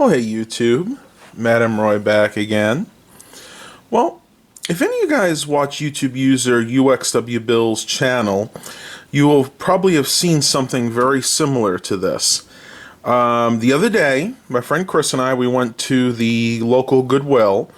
Oh, hey YouTube, Madam Roy back again. Well, if any of you guys watch YouTube user uxwbill's channel, you will probably have seen something very similar to this. The other day, my friend Chris and I, we went to the local GoodWill,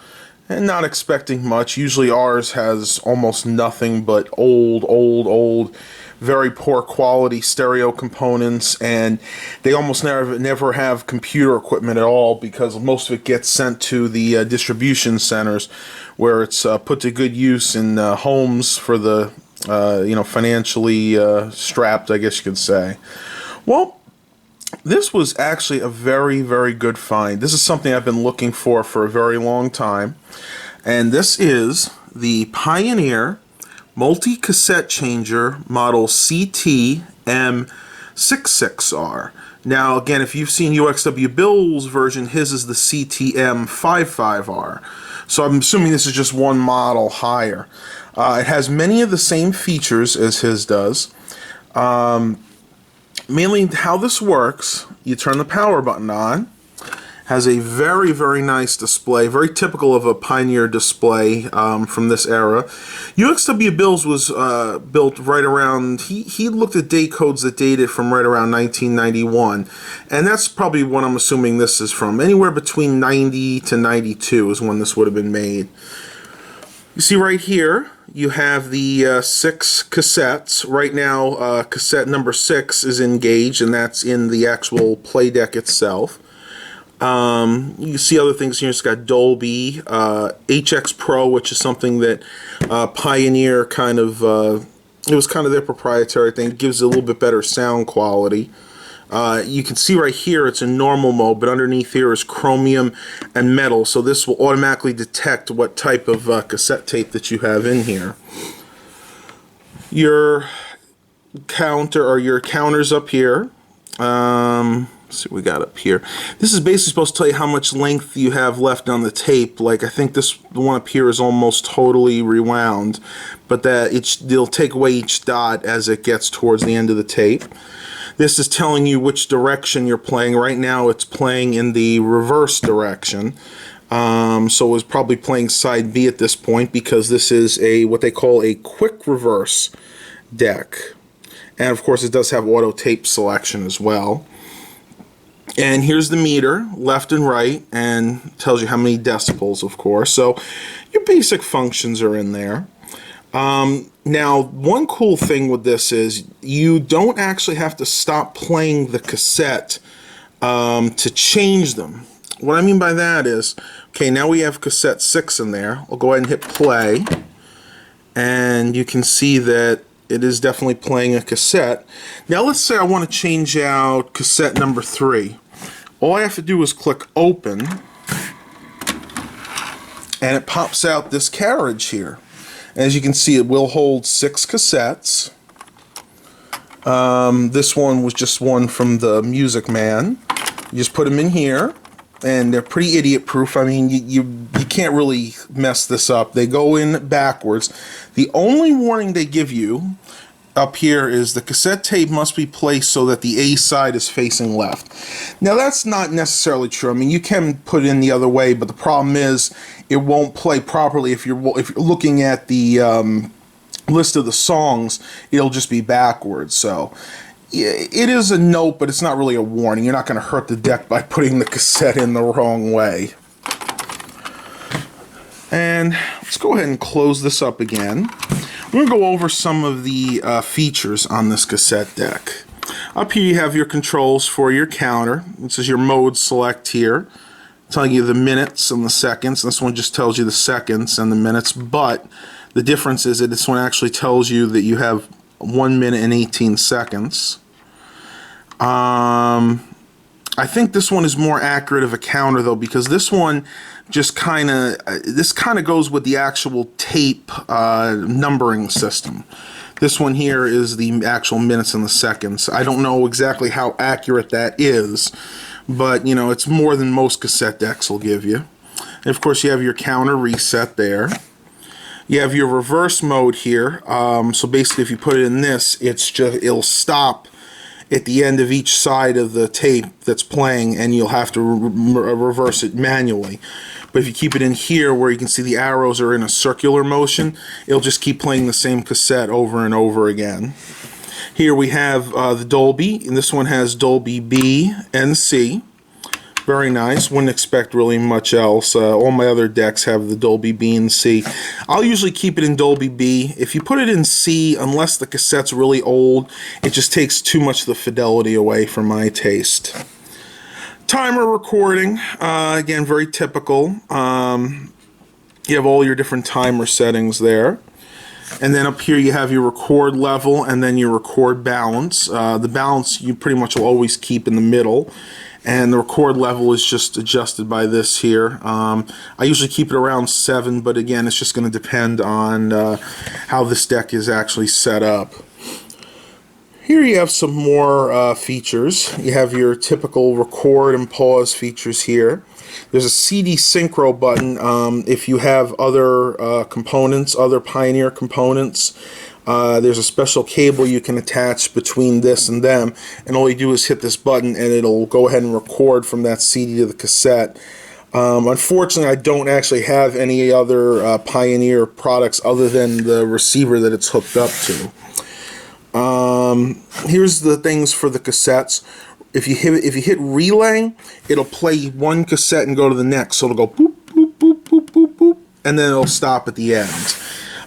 and not expecting much. Usually ours has almost nothing but old, very poor quality stereo components, and they almost never have computer equipment at all because most of it gets sent to the distribution centers where it's put to good use in homes for the financially strapped, I guess you could say. Well, this was actually a very good find. This is something I've been looking for a very long time, and this is the Pioneer Multi-Cassette Changer model CT M66R. Now again, if you've seen uxwbill's version, his is the CT M55R. So I'm assuming this is just one model higher. It has many of the same features as his does. Mainly how this works, you turn the power button on, has a very nice display, very typical of a Pioneer display from this era. uxwbill's was built right around, he looked at date codes that dated from right around 1991, and that's probably what I'm assuming this is from. Anywhere between 90 to 92 is when this would have been made. You see right here, you have the 6 cassettes. Right now, cassette number 6 is engaged, and that's in the actual play deck itself. You see other things here. It's got Dolby, HX Pro, which is something that Pioneer kind of, it was kind of their proprietary thing. It gives it a little bit better sound quality. You can see right here it's in normal mode, but underneath here is chromium and metal, so this will automatically detect what type of cassette tape that you have in here. Your counter, or your counters up here. Let's see what we got up here. This is basically supposed to tell you how much length you have left on the tape. Like, I think the one up here is almost totally rewound, but that they'll take away each dot as it gets towards the end of the tape. This is telling you which direction you're playing. Right now it's playing in the reverse direction. So it's probably playing side B at this point because this is what they call a quick reverse deck. And of course it does have auto tape selection as well. And here's the meter, left and right, and tells you how many decibels, of course. So your basic functions are in there. Now, one cool thing with this is you don't actually have to stop playing the cassette to change them. What I mean by that is, okay, now we have cassette 6 in there. I'll go ahead and hit play, and you can see that it is definitely playing a cassette. Now let's say I want to change out cassette number 3. All I have to do is click open, and it pops out this carriage here. As you can see, it will hold 6 cassettes. This one was just one from the Music Man. You just put them in here, and they're pretty idiot-proof. I mean, you can't really mess this up. They go in backwards. The only warning they give you up here is the cassette tape must be placed so that the A side is facing left. Now that's not necessarily true. I mean, you can put it in the other way, but the problem is it won't play properly if you're looking at the list of the songs. It'll just be backwards. So it is a note, but it's not really a warning. You're not going to hurt the deck by putting the cassette in the wrong way. And let's go ahead and close this up again. We're going to go over some of the features on this cassette deck. Up here you have your controls for your counter. This is your mode select here, telling you the minutes and the seconds. This one just tells you the seconds and the minutes, but the difference is that this one actually tells you that you have 1 minute and 18 seconds. I think this one is more accurate of a counter though, because this one just kind of goes with the actual tape numbering system. This one here is the actual minutes and the seconds. I don't know exactly how accurate that is, but you know, it's more than most cassette decks will give you. And of course you have your counter reset there. You have your reverse mode here. So basically if you put it in this, it'll stop at the end of each side of the tape that's playing, and you'll have to reverse it manually. But if you keep it in here where you can see the arrows are in a circular motion, it'll just keep playing the same cassette over and over again. Here we have the Dolby, and this one has Dolby B and C. Very nice. Wouldn't expect really much else. All my other decks have the Dolby B and C. I'll usually keep it in Dolby B. If you put it in C, unless the cassette's really old, it just takes too much of the fidelity away for my taste. Timer recording, again, very typical. You have all your different timer settings there. And then up here you have your record level and then your record balance. The balance you pretty much will always keep in the middle. And the record level is just adjusted by this here. I usually keep it around 7, but again, it's just going to depend on how this deck is actually set up. Here you have some more features. You have your typical record and pause features here. There's a CD synchro button if you have other components, other Pioneer components. There's a special cable you can attach between this and them, and all you do is hit this button and it'll go ahead and record from that CD to the cassette. Unfortunately, I don't actually have any other Pioneer products other than the receiver that it's hooked up to. Here's the things for the cassettes. If you hit relay, it'll play one cassette and go to the next. So it'll go boop, boop, boop, boop, boop, boop, and then it'll stop at the end.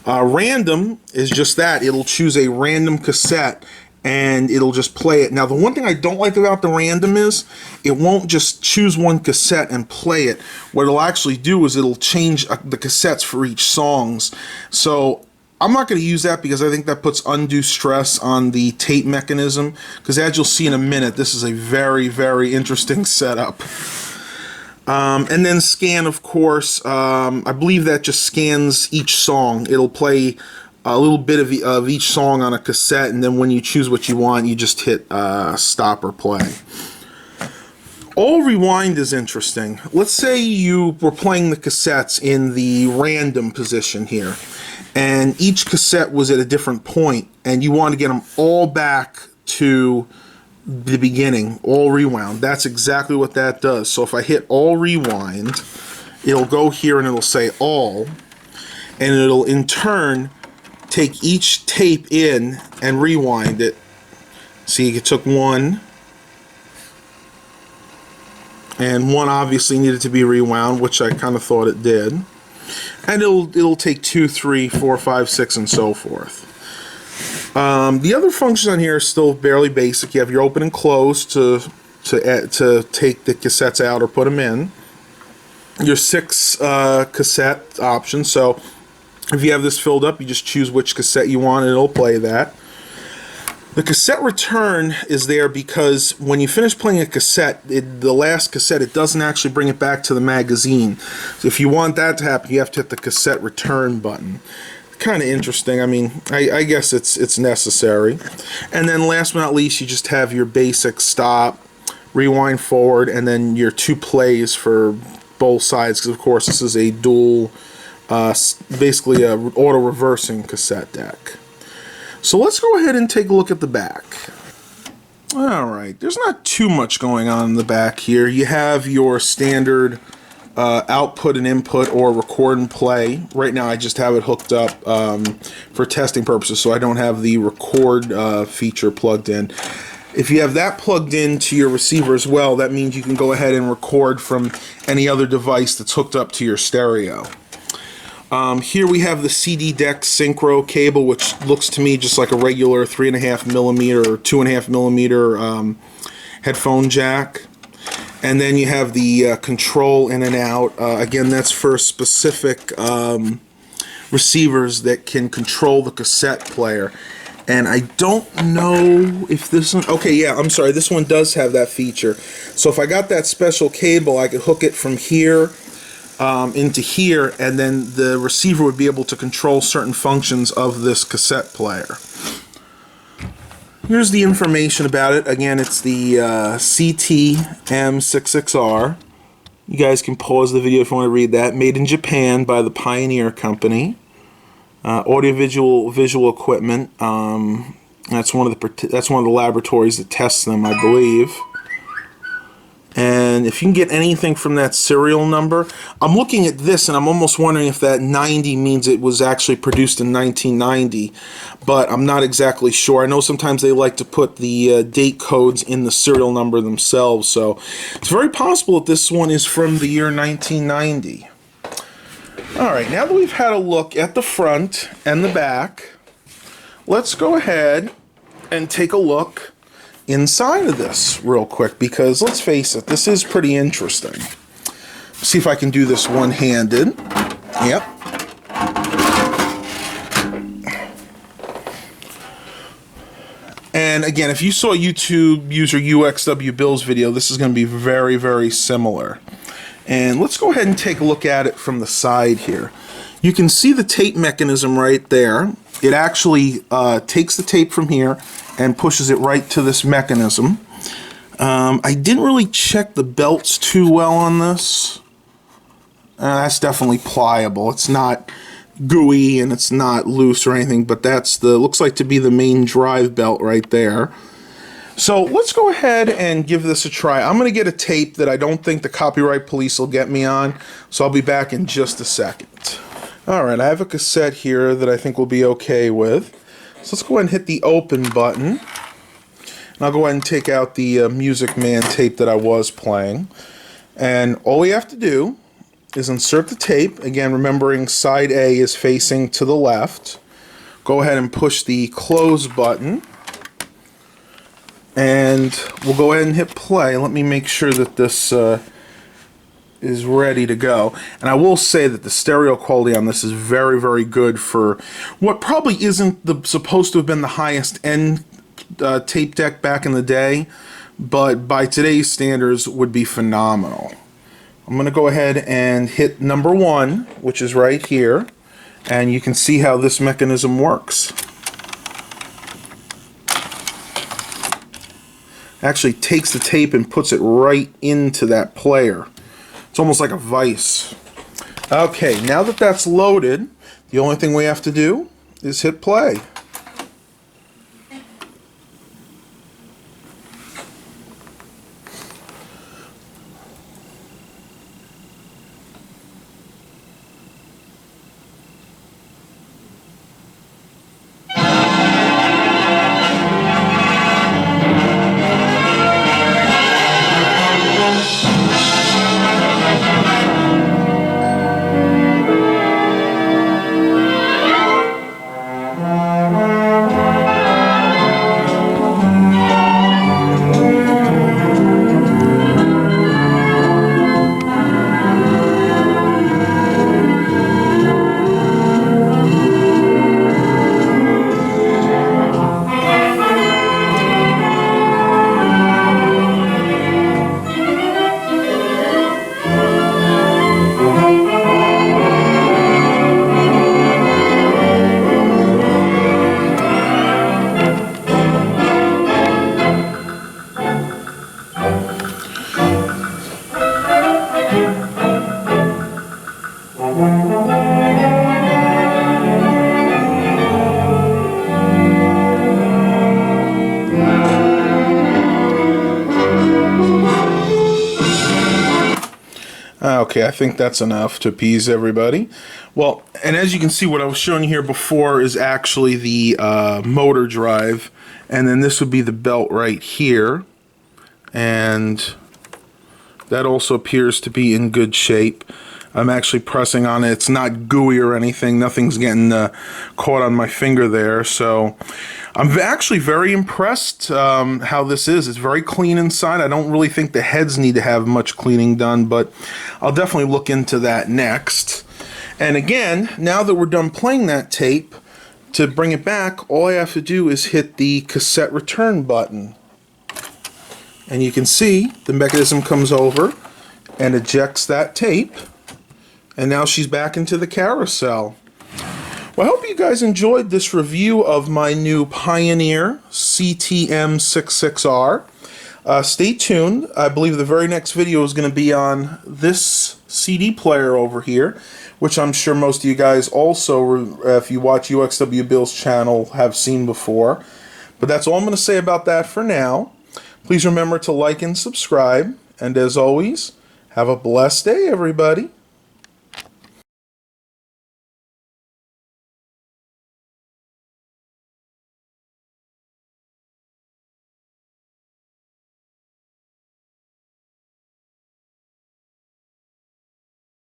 Random is just that. It'll choose a random cassette and it'll just play it. Now, the one thing I don't like about the random is it won't just choose one cassette and play it. What it'll actually do is it'll change the cassettes for each songs. So I'm not going to use that because I think that puts undue stress on the tape mechanism, because as you'll see in a minute, this is a very, very interesting setup. And then scan, of course, I believe that just scans each song. It'll play a little bit of each song on a cassette, and then when you choose what you want, you just hit stop or play. All rewind is interesting. Let's say you were playing the cassettes in the random position here, and each cassette was at a different point, and you want to get them all back to the beginning, all rewound. That's exactly what that does. So if I hit all rewind, it'll go here and it'll say all, and it'll in turn take each tape in and rewind it. See, it took one, and one obviously needed to be rewound, which I kind of thought it did. And it'll take 2, 3, 4, 5, 6, and so forth. The other functions on here are still barely basic. You have your open and close to take the cassettes out or put them in. Your 6 cassette options. So if you have this filled up, you just choose which cassette you want and it'll play that. The cassette return is there because when you finish playing a cassette, the last cassette, it doesn't actually bring it back to the magazine. So if you want that to happen, you have to hit the cassette return button. Kind of interesting. I mean, I guess it's necessary. And then last but not least, you just have your basic stop, rewind forward, and then your 2 plays for both sides, because of course this is a dual, basically a auto-reversing cassette deck. So let's go ahead and take a look at the back. Alright, there's not too much going on in the back here. You have your standard output and input, or record and play. Right now I just have it hooked up for testing purposes, so I don't have the record feature plugged in. If you have that plugged into your receiver as well, that means you can go ahead and record from any other device that's hooked up to your stereo. Here we have the CD deck synchro cable, which looks to me just like a regular 3.5mm or 2.5mm headphone jack. And then you have the control in and out. Again, that's for specific receivers that can control the cassette player. And I don't know if this one... Okay, yeah, I'm sorry. This one does have that feature. So if I got that special cable, I could hook it from here into here, and then the receiver would be able to control certain functions of this cassette player. Here's the information about it. Again, it's the CT M66R. You guys can pause the video if you want to read that. Made in Japan by the Pioneer Company. Audiovisual visual equipment. That's one of the laboratories that tests them, I believe. And if you can get anything from that serial number, I'm looking at this and I'm almost wondering if that 90 means it was actually produced in 1990, but I'm not exactly sure. I know sometimes they like to put the date codes in the serial number themselves, so it's very possible that this one is from the year 1990. Alright, now that we've had a look at the front and the back, let's go ahead and take a look inside of this real quick, because let's face it, this is pretty interesting. See if I can do this one-handed. Yep. And again, if you saw YouTube user uxwbill's video, this is going to be very, very similar. And let's go ahead and take a look at it from the side here. You can see the tape mechanism right there. It actually takes the tape from here and pushes it right to this mechanism. I didn't really check the belts too well on this. That's definitely pliable. It's not gooey and it's not loose or anything, but that's looks like to be the main drive belt right there. So let's go ahead and give this a try. I'm going to get a tape that I don't think the copyright police will get me on, so I'll be back in just a second. Alright, I have a cassette here that I think we'll be okay with. So let's go ahead and hit the open button. And I'll go ahead and take out the Music Man tape that I was playing. And all we have to do is insert the tape. Again, remembering side A is facing to the left. Go ahead and push the close button. And we'll go ahead and hit play. Let me make sure that this is ready to go. And I will say that the stereo quality on this is very, very good for what probably isn't supposed to have been the highest end tape deck back in the day, but by today's standards would be phenomenal. I'm going to go ahead and hit number 1, which is right here, and you can see how this mechanism works. Actually takes the tape and puts it right into that player. It's almost like a vise. Okay, now that that's loaded, the only thing we have to do is hit play. Okay, I think that's enough to appease everybody. Well, and as you can see, what I was showing you here before is actually the motor drive, and then this would be the belt right here, and that also appears to be in good shape. I'm actually pressing on it. It's not gooey or anything. Nothing's getting caught on my finger there. So I'm actually very impressed how this is. It's very clean inside. I don't really think the heads need to have much cleaning done, but I'll definitely look into that next. And again, now that we're done playing that tape, to bring it back, all I have to do is hit the cassette return button. And you can see the mechanism comes over and ejects that tape. And now she's back into the carousel. Well, I hope you guys enjoyed this review of my new Pioneer CT M66R. Stay tuned. I believe the very next video is going to be on this CD player over here, which I'm sure most of you guys also, if you watch uxwbill's channel, have seen before. But that's all I'm going to say about that for now. Please remember to like and subscribe. And as always, have a blessed day, everybody.